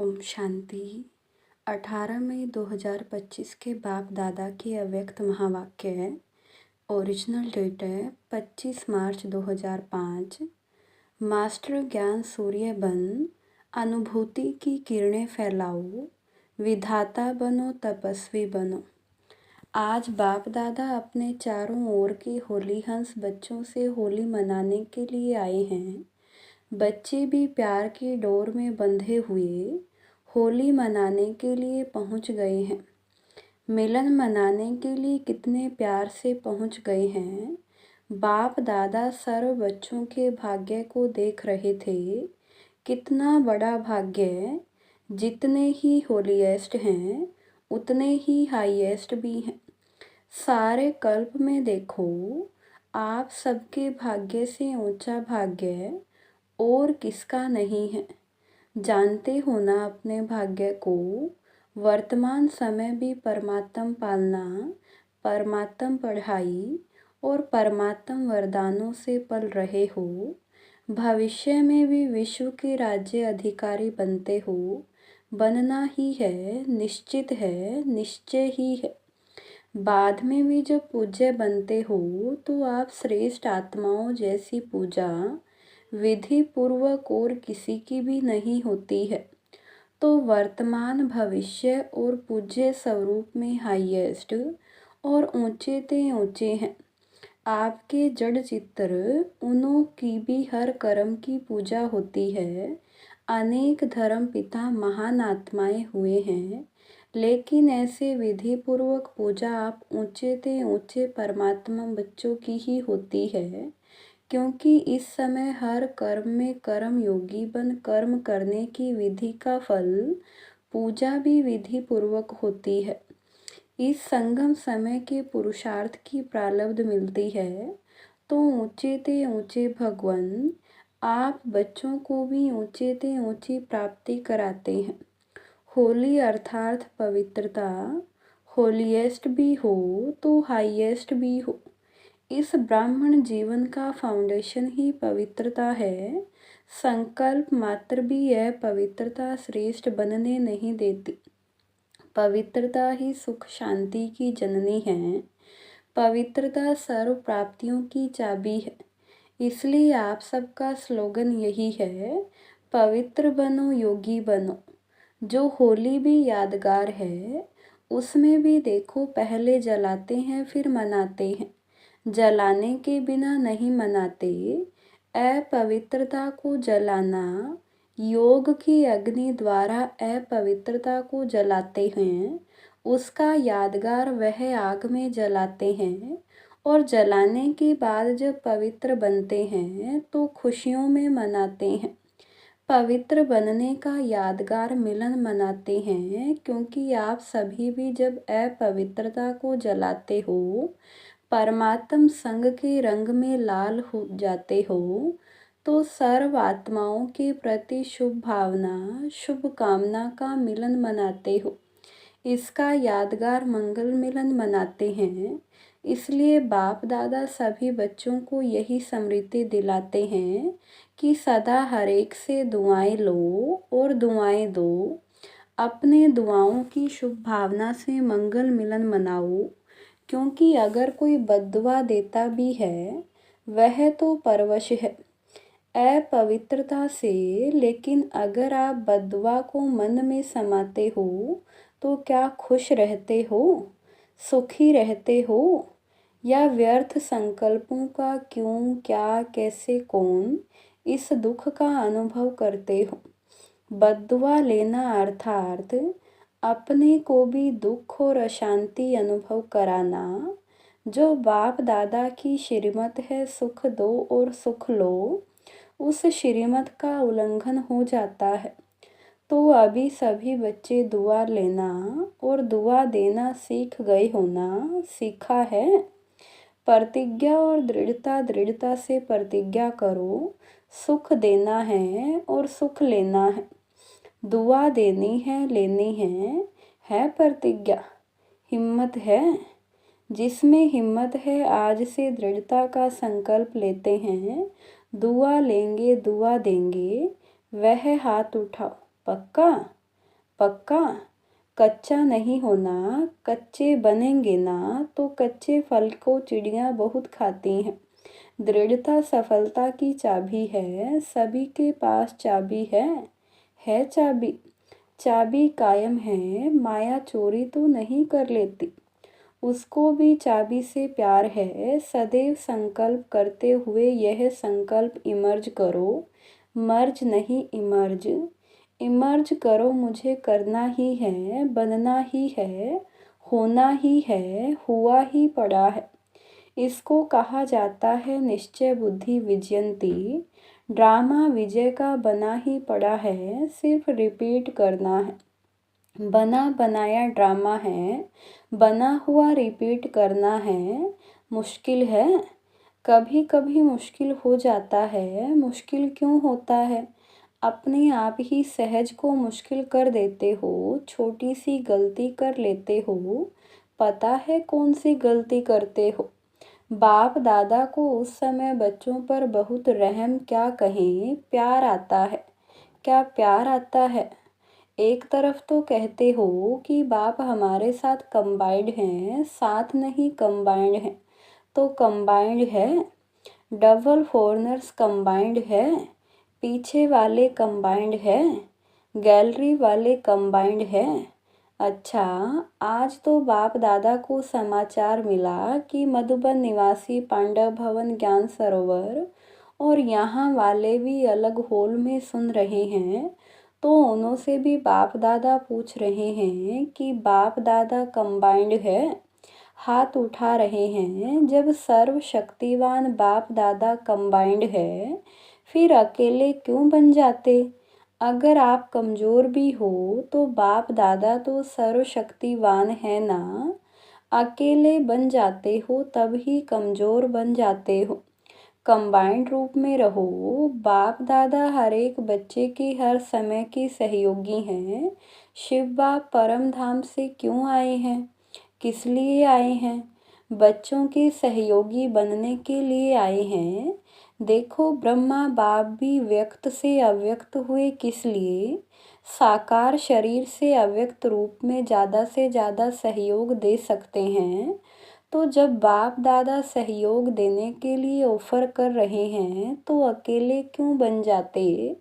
ओम शांति। 18 मई 2025 के बाप दादा की अव्यक्त महावाक्य है। ओरिजिनल डेट है 25 मार्च 2005। मास्टर ज्ञान सूर्य बन, अनुभूति की किरणें फैलाओ, विधाता बनो, तपस्वी बनो। आज बाप दादा अपने चारों ओर के होली हंस बच्चों से होली मनाने के लिए आए हैं। बच्चे भी प्यार की डोर में बंधे हुए होली मनाने के लिए पहुंच गए हैं। मिलन मनाने के लिए कितने प्यार से पहुंच गए हैं। बाप दादा सर्व बच्चों के भाग्य को देख रहे थे। कितना बड़ा भाग्य है। जितने ही होलीएस्ट हैं उतने ही हाईएस्ट भी हैं। सारे कल्प में देखो, आप सबके भाग्य से ऊंचा भाग्य और किसका नहीं है। जानते हो ना अपने भाग्य को। वर्तमान समय भी परमात्म पालना, परमात्म पढ़ाई और परमात्म वरदानों से पल रहे हो। भविष्य में भी विश्व के राज्य अधिकारी बनते हो। बनना ही है, निश्चित है, निश्चय ही है। बाद में भी जब पूज्य बनते हो तो आप श्रेष्ठ आत्माओं जैसी पूजा विधि पूर्वक और किसी की भी नहीं होती है। तो वर्तमान, भविष्य और पूज्य स्वरूप में हाईएस्ट और ऊंचे ते ऊंचे हैं। आपके जड़ चित्र उनों की भी हर कर्म की पूजा होती है। अनेक धर्म पिता महान आत्माएं हुए हैं, लेकिन ऐसे विधि पूर्वक पूजा आप ऊंचे ते ऊंचे परमात्मा बच्चों की ही होती है। क्योंकि इस समय हर कर्म में कर्म योगी बन कर्म करने की विधि का फल पूजा भी विधि पूर्वक होती है। इस संगम समय के पुरुषार्थ की प्रारब्ध मिलती है। तो ऊंचे ते ऊंचे भगवान आप बच्चों को भी ऊंचे ते ऊंची प्राप्ति कराते हैं। होली अर्थात पवित्रता। होलीएस्ट भी हो तो हाईएस्ट भी हो। इस ब्राह्मण जीवन का फाउंडेशन ही पवित्रता है। संकल्प मात्र भी यह पवित्रता श्रेष्ठ बनने नहीं देती। पवित्रता ही सुख शांति की जननी है। पवित्रता सर्व प्राप्तियों की चाबी है। इसलिए आप सबका स्लोगन यही है, पवित्र बनो, योगी बनो। जो होली भी यादगार है, उसमें भी देखो पहले जलाते हैं फिर मनाते हैं। जलाने के बिना नहीं मनाते। अपवित्रता को जलाना, योग की अग्नि द्वारा अपवित्रता को जलाते हैं। उसका यादगार वह आग में जलाते हैं और जलाने के बाद जब पवित्र बनते हैं तो खुशियों में मनाते हैं। पवित्र बनने का यादगार मिलन मनाते हैं, क्योंकि आप सभी भी जब अपवित्रता को जलाते हो, परमात्म संग के रंग में लाल हो जाते हो, तो सर्व आत्माओं के प्रति शुभ भावना, शुभ कामना का मिलन मनाते हो। इसका यादगार मंगल मिलन मनाते हैं। इसलिए बाप दादा सभी बच्चों को यही स्मृति दिलाते हैं कि सदा हर एक से दुआएं लो और दुआएं दो। अपने दुआओं की शुभ भावना से मंगल मिलन मनाओ। क्योंकि अगर कोई बद्दुआ देता भी है, वह तो परवश है अपवित्रता से। लेकिन अगर आप बद्दुआ को मन में समाते हो तो क्या खुश रहते हो, सुखी रहते हो, या व्यर्थ संकल्पों का क्यों, क्या, कैसे, कौन, इस दुख का अनुभव करते हो। बद्दुआ लेना अर्थात अपने को भी दुख और अशांति अनुभव कराना। जो बाप दादा की श्रीमत है, सुख दो और सुख लो, उस श्रीमत का उल्लंघन हो जाता है। तो अभी सभी बच्चे दुआ लेना और दुआ देना सीख गए हो ना, सीखा है। प्रतिज्ञा और दृढ़ता से प्रतिज्ञा करो, सुख देना है और सुख लेना है। दुआ देनी है, लेनी है प्रतिज्ञा। हिम्मत है। जिसमें हिम्मत है आज से दृढ़ता का संकल्प लेते हैं, दुआ लेंगे, दुआ देंगे, वह हाथ उठाओ। पक्का। पक्का? कच्चा नहीं होना, कच्चे बनेंगे ना तो कच्चे फल को चिड़ियाँ बहुत खाती हैं। दृढ़ता सफलता की चाबी है, सभी के पास चाबी है चाबी। चाबी कायम है, माया चोरी तो नहीं कर लेती। उसको भी चाबी से प्यार है, सदैव संकल्प करते हुए यह संकल्प इमर्ज करो, मर्ज नहीं इमर्ज। इमर्ज करो, मुझे करना ही है, बनना ही है, होना ही है, हुआ ही पड़ा है। इसको कहा जाता है निश्चय बुद्धि विजयंती। ड्रामा विजय का बना ही पड़ा है, सिर्फ रिपीट करना है। बना बनाया ड्रामा है, बना हुआ रिपीट करना है। मुश्किल है, कभी कभी मुश्किल हो जाता है। मुश्किल क्यों होता है? अपने आप ही सहज को मुश्किल कर देते हो। छोटी सी गलती कर लेते हो, पता है कौन सी गलती करते हो? बाप दादा को उस समय बच्चों पर बहुत रहम क्या कहें, प्यार आता है। क्या प्यार आता है? एक तरफ तो कहते हो कि बाप हमारे साथ कंबाइंड हैं, साथ नहीं कंबाइंड हैं। तो कंबाइंड है, डबल फॉरनर्स कंबाइंड है, पीछे वाले कंबाइंड है, गैलरी वाले कंबाइंड है। अच्छा, आज तो बाप दादा को समाचार मिला कि मधुबन निवासी पांडव भवन ज्ञान सरोवर और यहाँ वाले भी अलग हॉल में सुन रहे हैं। तो उनसे भी बाप दादा पूछ रहे हैं कि बाप दादा कंबाइंड है। हाथ उठा रहे हैं। जब सर्वशक्तिवान बाप दादा कंबाइंड है, फिर अकेले क्यों बन जाते? अगर आप कमज़ोर भी हो तो बाप दादा तो सर्वशक्तिवान है ना। अकेले बन जाते हो तब ही कमज़ोर बन जाते हो। कंबाइंड रूप में रहो। बाप दादा हर एक बच्चे के हर समय के सहयोगी हैं। शिव बाप परम धाम से क्यों आए हैं? किस लिए आए हैं? बच्चों के सहयोगी बनने के लिए आए हैं। देखो, ब्रह्मा बाप भी व्यक्त से अव्यक्त हुए किस लिए? साकार शरीर से अव्यक्त रूप में ज़्यादा से ज़्यादा सहयोग दे सकते हैं। तो जब बाप दादा सहयोग देने के लिए ऑफर कर रहे हैं तो अकेले क्यों बन जाते?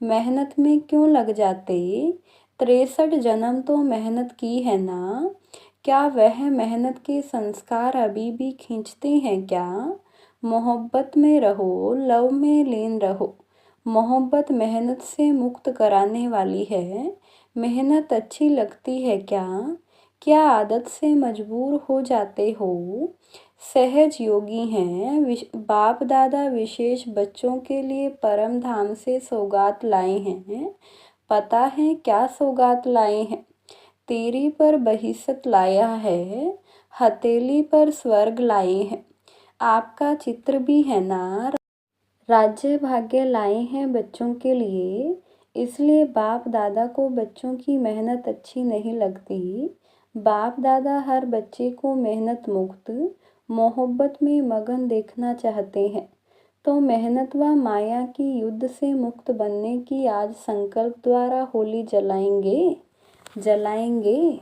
मेहनत में क्यों लग जाते? 63 जन्म तो मेहनत की है ना। क्या वह मेहनत के संस्कार अभी भी खींचते हैं क्या? मोहब्बत में रहो, लव में लीन रहो। मोहब्बत मेहनत से मुक्त कराने वाली है। मेहनत अच्छी लगती है क्या? क्या आदत से मजबूर हो जाते हो? सहज योगी हैं। बाप दादा विशेष बच्चों के लिए परम धाम से सौगात लाए हैं। पता है क्या सौगात लाए हैं? तेरी पर बहिष्त लाया है, हथेली पर स्वर्ग लाए हैं। आपका चित्र भी है ना। राज्य भाग्य लाए हैं बच्चों के लिए। इसलिए बाप दादा को बच्चों की मेहनत अच्छी नहीं लगती। बाप दादा हर बच्चे को मेहनत मुक्त, मोहब्बत में मगन देखना चाहते हैं। तो मेहनत व माया की युद्ध से मुक्त बनने की आज संकल्प द्वारा होली जलाएंगे।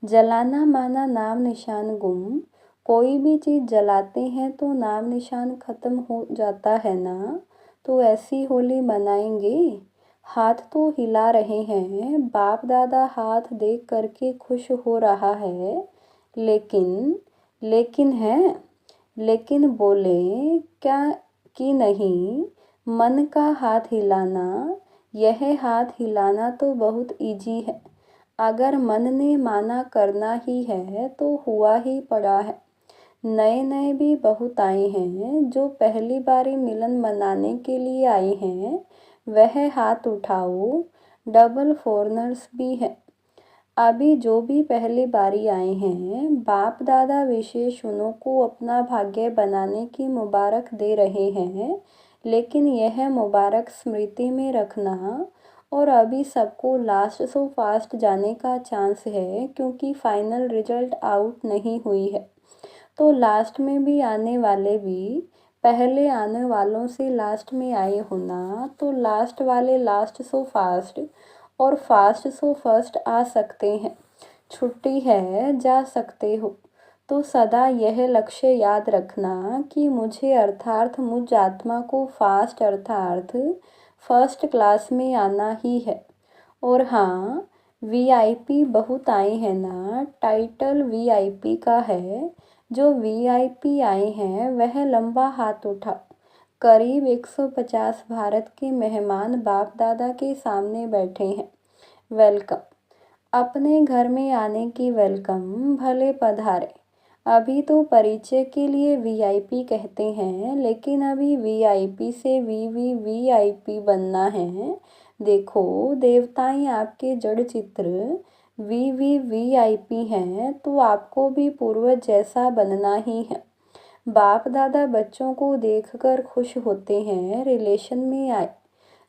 जलाना माना नाम निशान गुम। कोई भी चीज़ जलाते हैं तो नाम निशान ख़त्म हो जाता है ना। तो ऐसी होली मनाएंगे। हाथ तो हिला रहे हैं। बाप दादा हाथ देख करके खुश हो रहा है। लेकिन बोले क्या कि नहीं, मन का हाथ हिलाना। यह हाथ हिलाना तो बहुत इजी है। अगर मन ने माना करना ही है तो हुआ ही पड़ा है। नए नए भी बहुत आए हैं। जो पहली बारी मिलन मनाने के लिए आए हैं वह हाथ उठाओ। डबल फॉरनर्स भी हैं। अभी जो भी पहली बारी आए हैं, बाप दादा विशेष उन्हों को अपना भाग्य बनाने की मुबारक दे रहे हैं। लेकिन यह मुबारक स्मृति में रखना। और अभी सबको लास्ट सो फास्ट जाने का चांस है क्योंकि फाइनल रिजल्ट आउट नहीं हुई है। तो लास्ट में भी आने वाले भी पहले आने वालों से लास्ट में आए होना। तो लास्ट वाले लास्ट सो फास्ट और फास्ट सो फर्स्ट आ सकते हैं। छुट्टी है, जा सकते हो। तो सदा यह लक्ष्य याद रखना कि मुझे अर्थात मुझ आत्मा को फास्ट अर्थात फर्स्ट क्लास में आना ही है। और हाँ, वीआईपी बहुत आए हैं ना, टाइटल वीआईपी का है। जो वीआईपी आए हैं वह लंबा हाथ उठा। करीब 150 भारत के मेहमान बाप दादा के सामने बैठे हैं। वेलकम। अपने घर में आने की वेलकम, भले पधारे। अभी तो परिचय के लिए वीआईपी कहते हैं, लेकिन अभी वीआईपी से वीवीवीआईपी बनना है। देखो, देवताएं आपके जड़ चित्र वीवीवीआईपी हैं, तो आपको भी पूर्वज जैसा बनना ही है। बाप दादा बच्चों को देखकर खुश होते हैं। रिलेशन में आए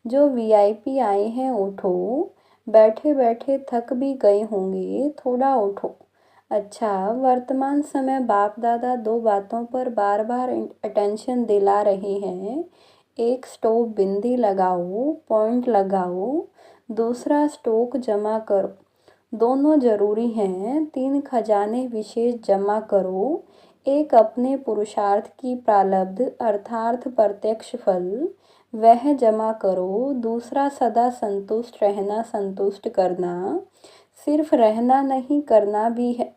जो वीआईपी आए हैं, उठो। बैठे बैठे थक भी गए होंगे, थोड़ा उठो। अच्छा, वर्तमान समय बाप दादा दो बातों पर बार बार अटेंशन दिला रहे हैं। एक, स्टोव बिंदी लगाओ, पॉइंट लगाओ। दूसरा, स्टॉक जमा करो। दोनों जरूरी हैं। 3, खजाने विशेष जमा करो। एक, अपने पुरुषार्थ की प्रारब्ध अर्थात प्रत्यक्ष फल, वह जमा करो। दूसरा, सदा संतुष्ट रहना, संतुष्ट करना। सिर्फ रहना नहीं, करना भी है।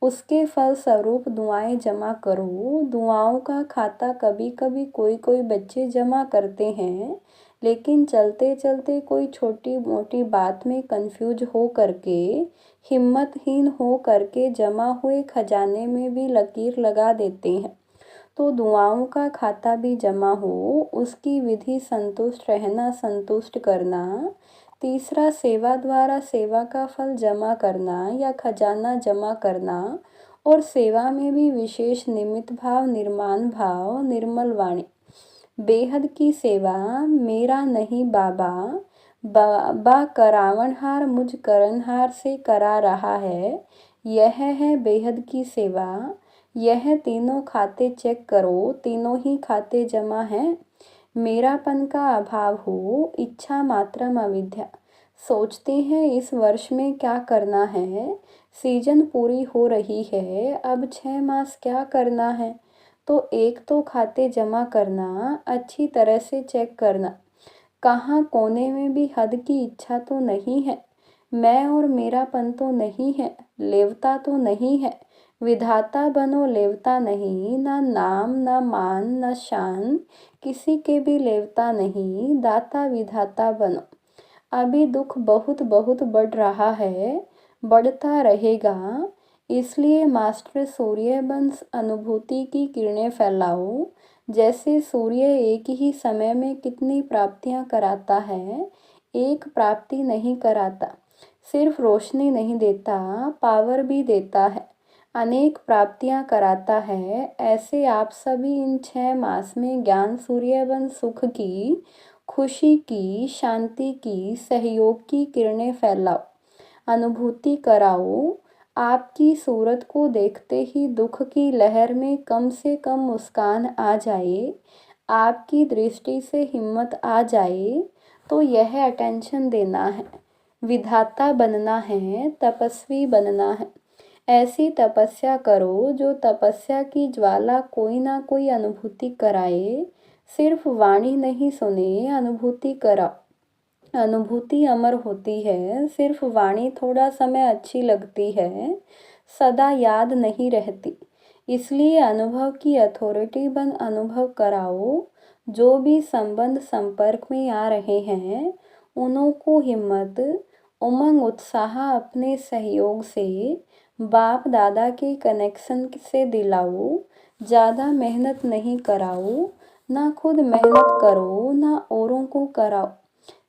उसके फल स्वरूप दुआएं जमा करो। दुआओं का खाता कभी कभी कोई कोई बच्चे जमा करते हैं, लेकिन चलते चलते कोई छोटी मोटी बात में कंफ्यूज हो करके, हिम्मतहीन हो करके जमा हुए खजाने में भी लकीर लगा देते हैं। तो दुआओं का खाता भी जमा हो। उसकी विधि संतुष्ट रहना, संतुष्ट करना। तीसरा, सेवा द्वारा सेवा का फल जमा करना या खजाना जमा करना। और सेवा में भी विशेष निमित्त भाव, निर्माण भाव, निर्मल वाणी। बेहद की सेवा, मेरा नहीं बाबा, बाबा करावनहार मुझ करनहार से करा रहा है। यह है बेहद की सेवा। यह तीनों खाते चेक करो, तीनों ही खाते जमा हैं। मेरापन का अभाव हो, इच्छा मात्रम अविद्या। सोचते हैं इस वर्ष में क्या करना है, सीजन पूरी हो रही है, अब 6 मास क्या करना है। तो एक, तो खाते जमा करना, अच्छी तरह से चेक करना। कहाँ कोने में भी हद की इच्छा तो नहीं है। मैं और मेरापन तो नहीं है, लेवता तो नहीं है। विधाता बनो, लेवता नहीं। ना नाम, ना मान, ना शान, किसी के भी लेवता नहीं। दाता विधाता बनो। अभी दुख बहुत बहुत बढ़ रहा है, बढ़ता रहेगा। इसलिए मास्टर सूर्यवंश अनुभूति की किरणें फैलाओ। जैसे सूर्य एक ही समय में कितनी प्राप्तियां कराता है, एक प्राप्ति नहीं कराता। सिर्फ रोशनी नहीं देता, पावर भी देता है, अनेक प्राप्तियां कराता है। ऐसे आप सभी इन 6 मास में ज्ञान सूर्यवंश सुख की, खुशी की, शांति की, सहयोग की किरणें फैलाओ, अनुभूति कराओ। आपकी सूरत को देखते ही दुख की लहर में कम से कम मुस्कान आ जाए, आपकी दृष्टि से हिम्मत आ जाए, तो यह अटेंशन देना है। विधाता बनना है, तपस्वी बनना है। ऐसी तपस्या करो जो तपस्या की ज्वाला कोई ना कोई अनुभूति कराए। सिर्फ वाणी नहीं सुने, अनुभूति कराओ। अनुभूति अमर होती है, सिर्फ वाणी थोड़ा समय अच्छी लगती है, सदा याद नहीं रहती। इसलिए अनुभव की अथॉरिटी बन अनुभव कराओ। जो भी संबंध संपर्क में आ रहे हैं, उन्हों को हिम्मत, उमंग, उत्साह अपने सहयोग से, बाप दादा के कनेक्शन से दिलाओ। ज़्यादा मेहनत नहीं कराओ, ना खुद मेहनत करो, ना औरों को कराओ।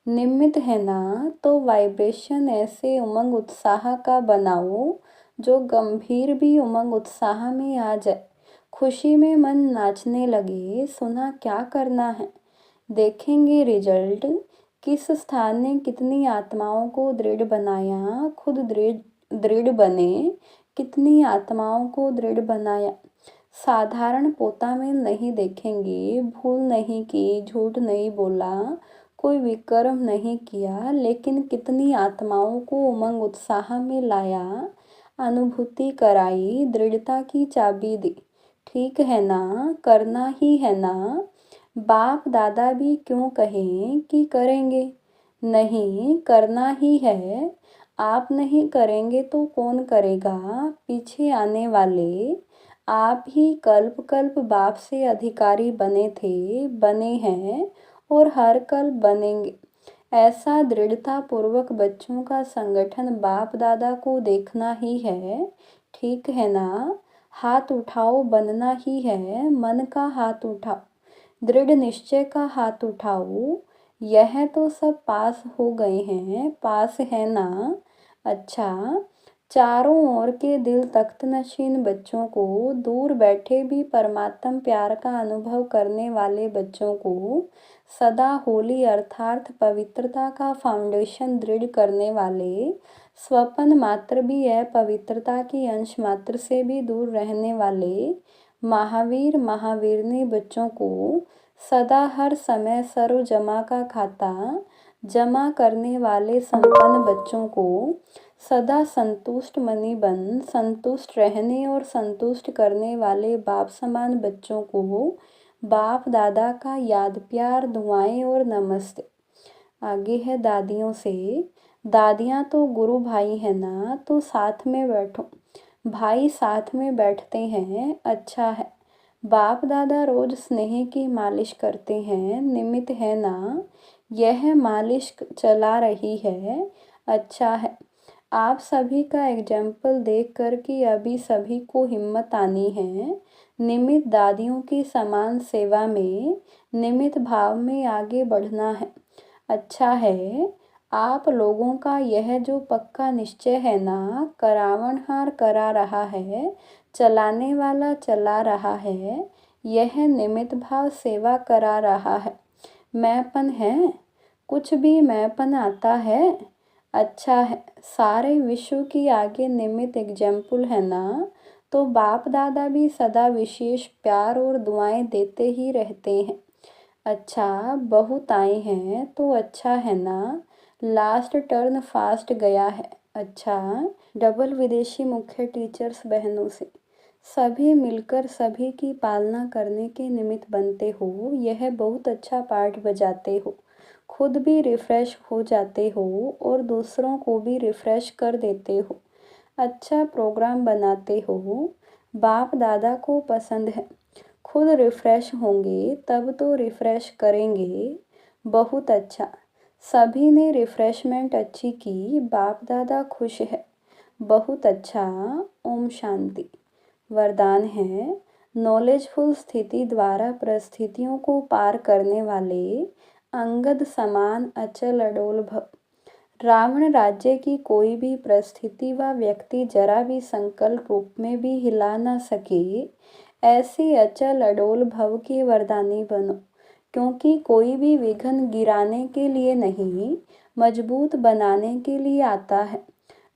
निमित्त है ना, तो वाइब्रेशन ऐसे उमंग उत्साह का बनाओ जो गंभीर भी उमंग उत्साह में आ जाए। खुशी में मन नाचने लगे। सुना क्या करना है, देखेंगे रिजल्ट। किस स्थान ने कितनी आत्माओं को दृढ़ बनाया, खुद दृढ़ बने। कितनी आत्माओं को दृढ़ बनाया। साधारण पोता में नहीं देखेंगे, भूल नहीं की, झूठ नहीं बोला, कोई विक्रम नहीं किया, लेकिन कितनी आत्माओं को उमंग उत्साह में लाया, अनुभूति कराई, दृढ़ता की चाबी दी। ठीक है ना, करना ही है ना। बाप दादा भी क्यों कहें कि करेंगे, नहीं करना ही है। आप नहीं करेंगे तो कौन करेगा, पीछे आने वाले। आप ही कल्प कल्प बाप से अधिकारी बने थे, बने हैं और हर कल्प बनेंगे। ऐसा दृढ़ता पूर्वक बच्चों का संगठन बाप दादा को देखना ही है। ठीक है ना, हाथ उठाओ, बनना ही है। मन का हाथ उठाओ, दृढ़ निश्चय का हाथ उठाओ। यह तो सब पास हो गए हैं, पास है ना। अच्छा, चारों ओर के दिल तख्त नशीन बच्चों को, दूर बैठे भी परमात्म प्यार का अनुभव करने वाले बच्चों को सदा होली अर्थात पवित्रता का फाउंडेशन दृढ़ करने वाले, स्वपन मात्र भी है पवित्रता की अंश मात्र से भी दूर रहने वाले महावीर महावीरनी बच्चों को सदा हर समय सर्व जमा का खाता जमा करने वाले संपन्न बच्चों को सदा संतुष्ट मनी बन संतुष्ट रहने और संतुष्ट करने वाले बाप समान बच्चों को बाप दादा का याद प्यार दुआएं और नमस्ते। आगे है दादियों से। दादियाँ तो गुरु भाई है ना, तो साथ में बैठो। भाई साथ में बैठते हैं, अच्छा है। बाप दादा रोज स्नेह की मालिश करते हैं, निमित्त है ना। यह मालिश चला रही है, अच्छा है। आप सभी का एग्जाम्पल देख कर कि अभी सभी को हिम्मत आनी है, निमित्त दादियों की समान सेवा में, निमित्त भाव में आगे बढ़ना है। अच्छा है, आप लोगों का यह जो पक्का निश्चय है ना, करावनहार करा रहा है, चलाने वाला चला रहा है, यह निमित्त भाव सेवा करा रहा है। मैंपन है, कुछ भी मैंपन आता है, अच्छा है। सारे विश्व की आगे निमित्त एग्जाम्पल है ना, तो बाप दादा भी सदा विशेष प्यार और दुआएं देते ही रहते हैं। अच्छा, बहुत आए हैं तो अच्छा है ना। लास्ट टर्न फास्ट गया है, अच्छा। डबल विदेशी मुख्य टीचर्स बहनों से। सभी मिलकर सभी की पालना करने के निमित्त बनते हो, यह बहुत अच्छा पाठ बजाते हो, खुद भी रिफ़्रेश हो जाते हो और दूसरों को भी रिफ़्रेश कर देते हो। अच्छा प्रोग्राम बनाते हो, बाप दादा को पसंद है। खुद रिफ़्रेश होंगे तब तो रिफ़्रेश करेंगे, बहुत अच्छा। सभी ने रिफ़्रेशमेंट अच्छी की, बाप दादा खुश है, बहुत अच्छा। ओम शांति। वरदान है, नॉलेजफुल स्थिति द्वारा परिस्थितियों को पार करने वाले अंगद समान अचल अडोल भव। रावण राज्य की कोई भी परिस्थिति व व्यक्ति जरा भी संकल्प रूप में भी हिला न सके, ऐसे अचल अडोल भव के वरदानी बनो। क्योंकि कोई भी विघ्न गिराने के लिए नहीं, मजबूत बनाने के लिए आता है।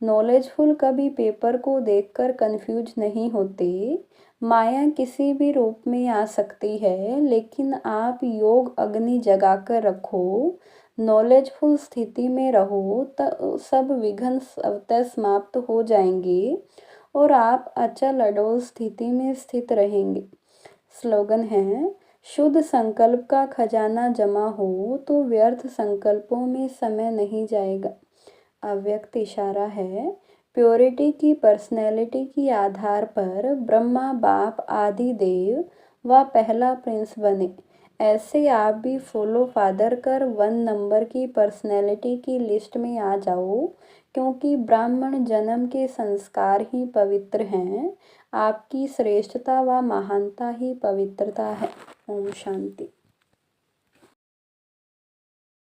नॉलेजफुल कभी पेपर को देखकर कंफ्यूज नहीं होते। माया किसी भी रूप में आ सकती है, लेकिन आप योग अग्नि जगाकर रखो, नॉलेजफुल स्थिति में रहो, तो सब विघ्न स्वतः समाप्त हो जाएंगे और आप अचल अडोल स्थिति में स्थित रहेंगे। स्लोगन है, शुद्ध संकल्प का खजाना जमा हो तो व्यर्थ संकल्पों में समय नहीं जाएगा। अव्यक्त इशारा है, प्योरिटी की पर्सनैलिटी की आधार पर ब्रह्मा बाप आदि देव व पहला प्रिंस बने। ऐसे आप भी फॉलो फादर कर 1 नंबर की पर्सनैलिटी की लिस्ट में आ जाओ, क्योंकि ब्राह्मण जन्म के संस्कार ही पवित्र हैं। आपकी श्रेष्ठता व महानता ही पवित्रता है। ओम शांति।